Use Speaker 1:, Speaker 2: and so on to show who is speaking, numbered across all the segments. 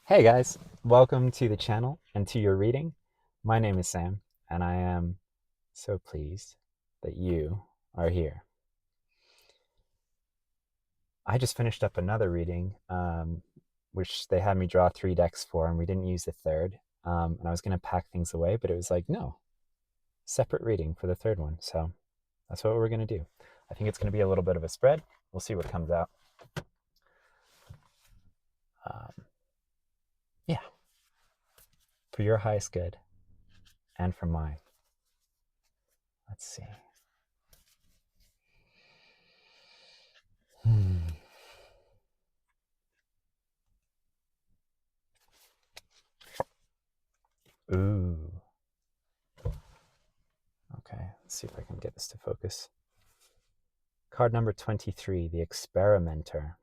Speaker 1: Hey guys, welcome to the channel and to your reading. My name is Sam, and I am so pleased that you are here. I just finished up another reading, which they had me draw 3 decks for, and we didn't use the third. And I was going to pack things away, but it was like, no, separate reading for the third one. So that's what we're going to do. I think it's going to be a little bit of a spread. We'll see what comes out. Um, yeah, for your highest good and for mine. Let's see. Ooh. Okay, let's see if I can get this to focus. Card number 23, the Experimenter.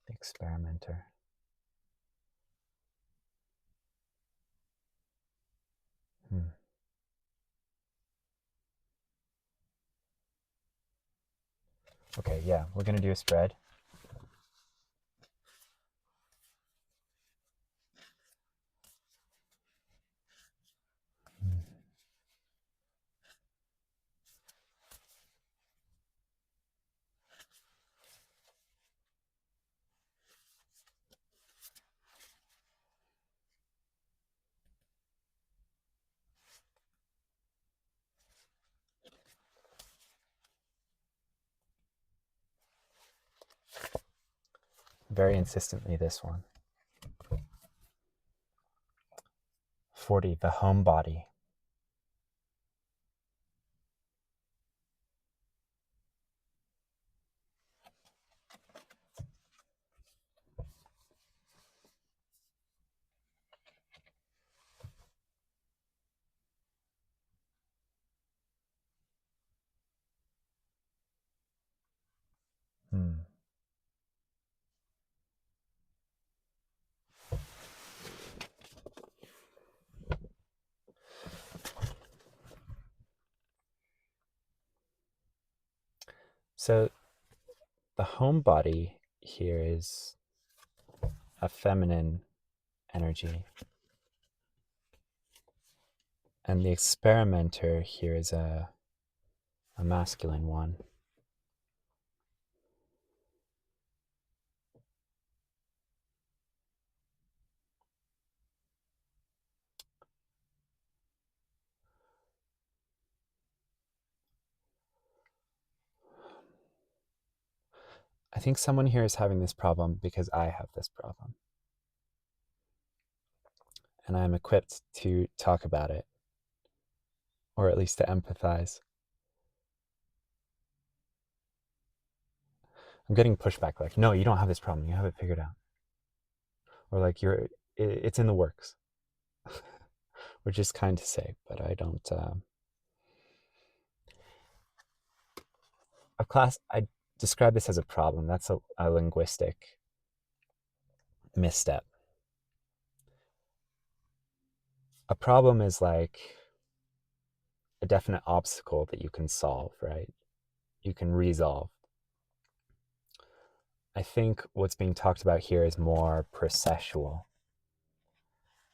Speaker 1: The Experimenter. Okay, yeah, we're going to do a spread. Very insistently, this one. 40, the Homebody. So the Homebody here is a feminine energy, and the Experimenter here is a masculine one. I think someone here is having this problem because I have this problem. And I'm equipped to talk about it, or at least to empathize. I'm getting pushback like, no, you don't have this problem. You have it figured out. Or like, it's in the works, which is kind to say, but I don't. I describe this as a problem. That's a linguistic misstep. A problem is like a definite obstacle that you can solve, right? You can resolve. I think what's being talked about here is more processual,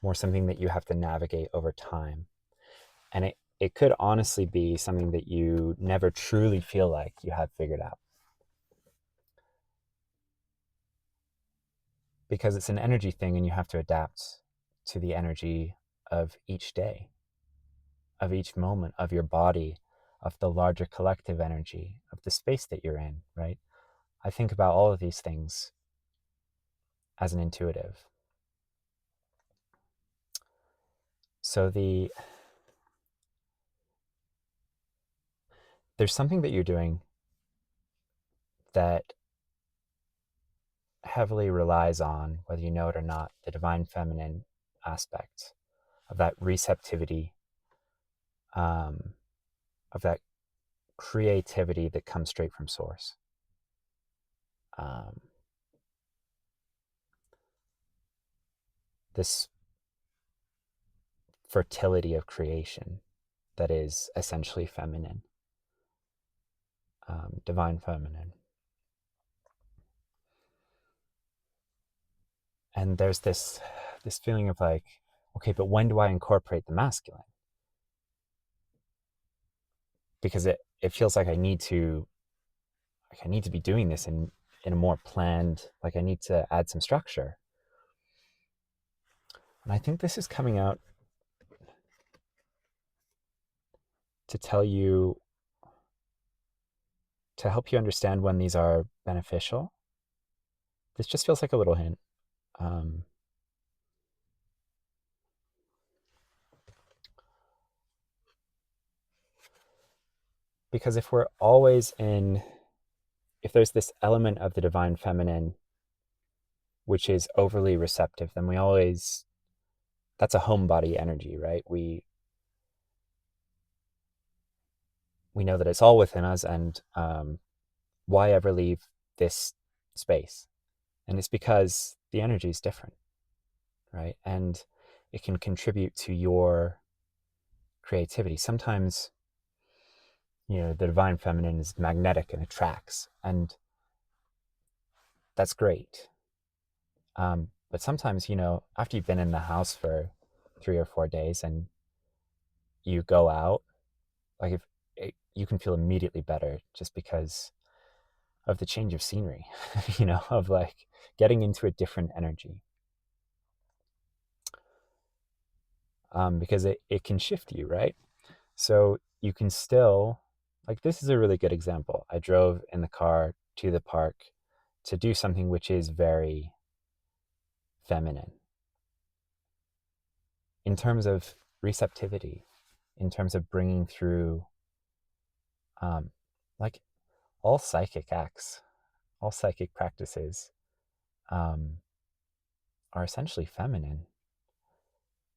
Speaker 1: more something that you have to navigate over time. And it could honestly be something that you never truly feel like you have figured out. Because it's an energy thing and you have to adapt to the energy of each day, of each moment, of your body, of the larger collective energy, of the space that you're in, right? I think about all of these things as an intuitive. So there's something that you're doing that heavily relies on, whether you know it or not, the divine feminine aspect of that receptivity, um, of that creativity that comes straight from source. Um, this fertility of creation that is essentially feminine, divine feminine. And there's this feeling of like, okay, but when do I incorporate the masculine? Because it feels like I need to be doing this in a more planned, like I need to add some structure. And I think this is coming out to tell you, to help you understand when these are beneficial. This just feels like a little hint. Um, because if there's this element of the divine feminine which is overly receptive, then that's a homebody energy, right? We know that it's all within us, and why ever leave this space? And it's because the energy is different, right? And it can contribute to your creativity. Sometimes, the divine feminine is magnetic and attracts, and that's great. But sometimes, after you've been in the house for 3 or 4 days and you go out, like you can feel immediately better just because of the change of scenery, of like getting into a different energy. Because it can shift you, right? So you can still, like, this is a really good example. I drove in the car to the park to do something which is very feminine in terms of receptivity, in terms of bringing through, um, like all psychic acts, all psychic practices um, are essentially feminine,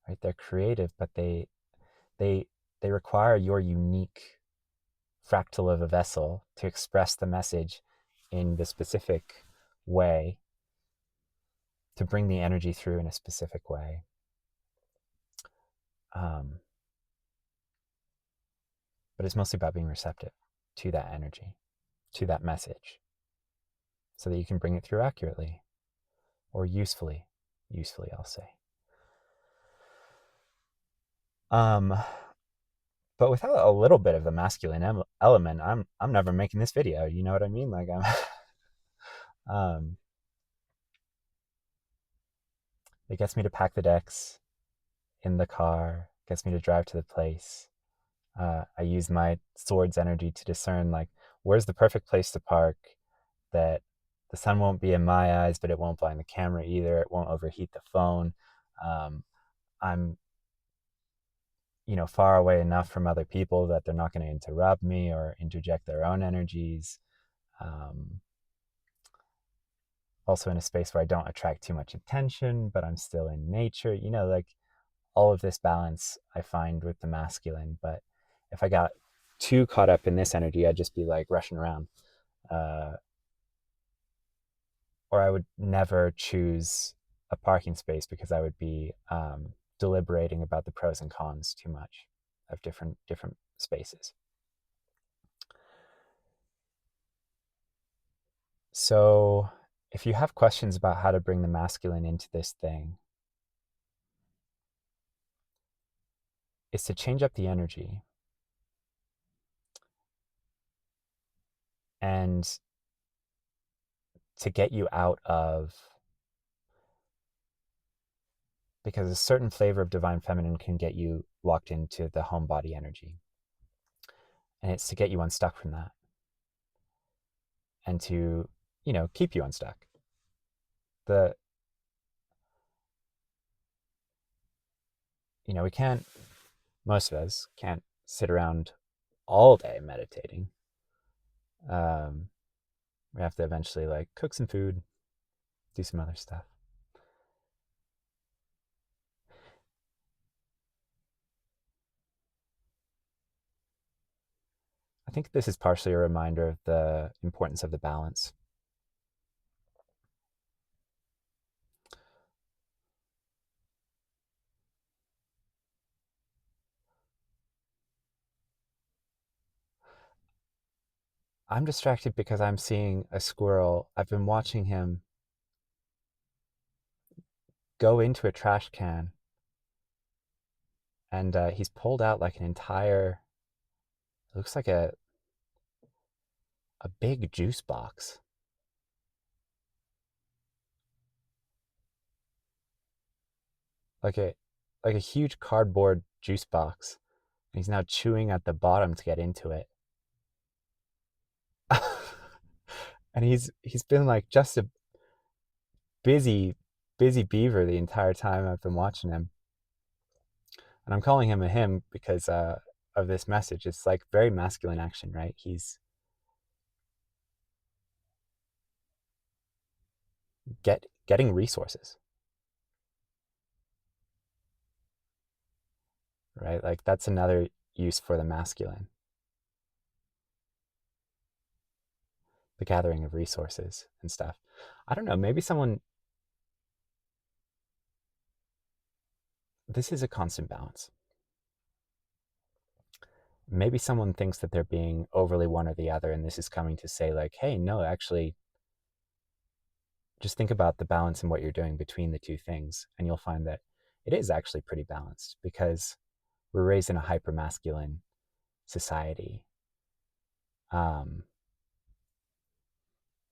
Speaker 1: right? They're creative, but they they require your unique fractal of a vessel to express the message in the specific way, to bring the energy through in a specific way. Um, but it's mostly about being receptive to that energy, to that message, so that you can bring it through accurately or usefully, I'll say. Um, but without a little bit of the masculine element, I'm never making this video. You know what I mean? Like um, it gets me to pack the decks in the car, gets me to drive to the place. I use my sword's energy to discern, like, where's the perfect place to park that the sun won't be in my eyes, but it won't blind the camera either. It won't overheat the phone. I'm, far away enough from other people that they're not going to interrupt me or interject their own energies. Um, Also in a space where I don't attract too much attention, but I'm still in nature. Like all of this balance I find with the masculine. But if I got too caught up in this energy, I'd just be like rushing around. Uh, or I would never choose a parking space because I would be deliberating about the pros and cons too much of different spaces. So if you have questions about how to bring the masculine into this thing, it's to change up the energy and to get you out of, because a certain flavor of divine feminine can get you locked into the home body energy. And it's to get you unstuck from that and to, keep you unstuck. The, we can't, most of us can't sit around all day meditating. We have to eventually like cook some food, do some other stuff. I think this is partially a reminder of the importance of the balance. I'm distracted because I'm seeing a squirrel. I've been watching him go into a trash can, and he's pulled out like an entire, it looks like a big juice box. Like a huge cardboard juice box. And he's now chewing at the bottom to get into it. And he's been like just a busy busy beaver the entire time I've been watching him. And I'm calling him a him because of this message. It's like very masculine action, right? He's getting resources, right? Like that's another use for the masculine, the gathering of resources and stuff. I don't know, maybe someone, this is a constant balance. Maybe someone thinks that they're being overly one or the other, and this is coming to say, like, hey, no, actually, just think about the balance in what you're doing between the two things, and you'll find that it is actually pretty balanced because we're raised in a hyper masculine society, um,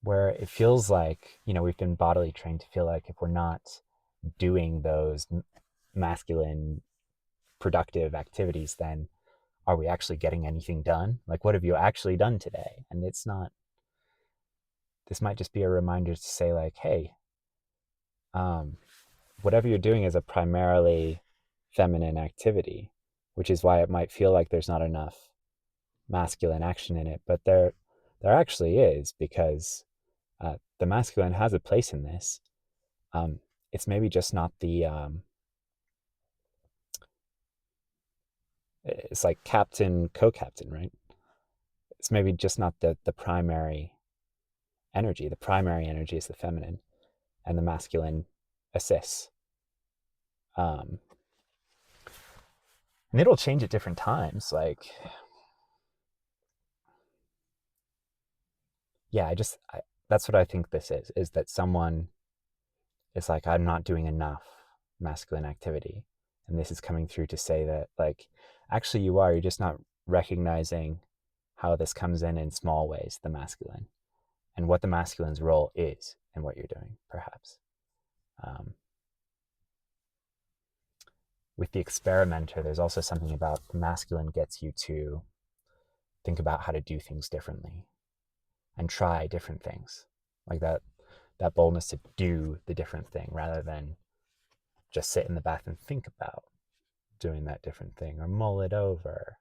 Speaker 1: where it feels like, we've been bodily trained to feel like if we're not doing those masculine productive activities, then are we actually getting anything done? Like, what have you actually done today? And it's not, this might just be a reminder to say, like, hey, um, whatever you're doing is a primarily feminine activity, which is why it might feel like there's not enough masculine action in it, but there actually is, because the masculine has a place in this. It's maybe just not the it's like captain, co-captain, right? It's maybe just not the primary energy. The primary energy is the feminine, and the masculine assists. Um, and it'll change at different times. Like, yeah, that's what I think this is that someone is like, I'm not doing enough masculine activity. And this is coming through to say that, like, actually you are, you're just not recognizing how this comes in small ways, the masculine, and what the masculine's role is in what you're doing, perhaps. Um, with the experimenter, there's also something about the masculine gets you to think about how to do things differently and try different things, like that boldness to do the different thing rather than just sit in the bath and think about doing that different thing, or mull it over,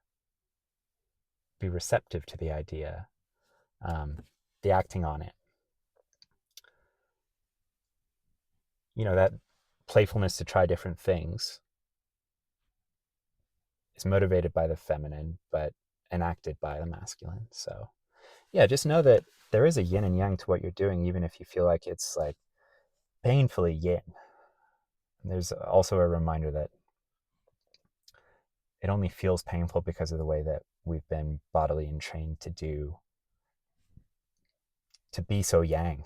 Speaker 1: be receptive to the idea, the acting on it. That playfulness to try different things is motivated by the feminine, but enacted by the masculine. So, yeah, just know that there is a yin and yang to what you're doing, even if you feel like it's like painfully yin. And there's also a reminder that it only feels painful because of the way that we've been bodily and trained to be so yang,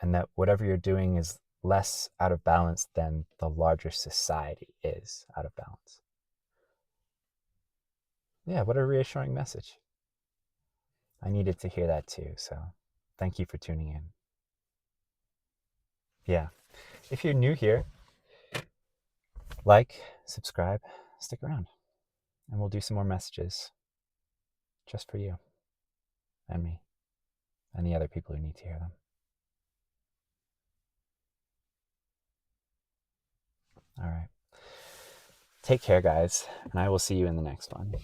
Speaker 1: and that whatever you're doing is less out of balance than the larger society is out of balance. Yeah, what a reassuring message. I needed to hear that too, so thank you for tuning in. Yeah, if you're new here, like, subscribe, stick around, and we'll do some more messages just for you and me and the other people who need to hear them. All right. Take care, guys, and I will see you in the next one.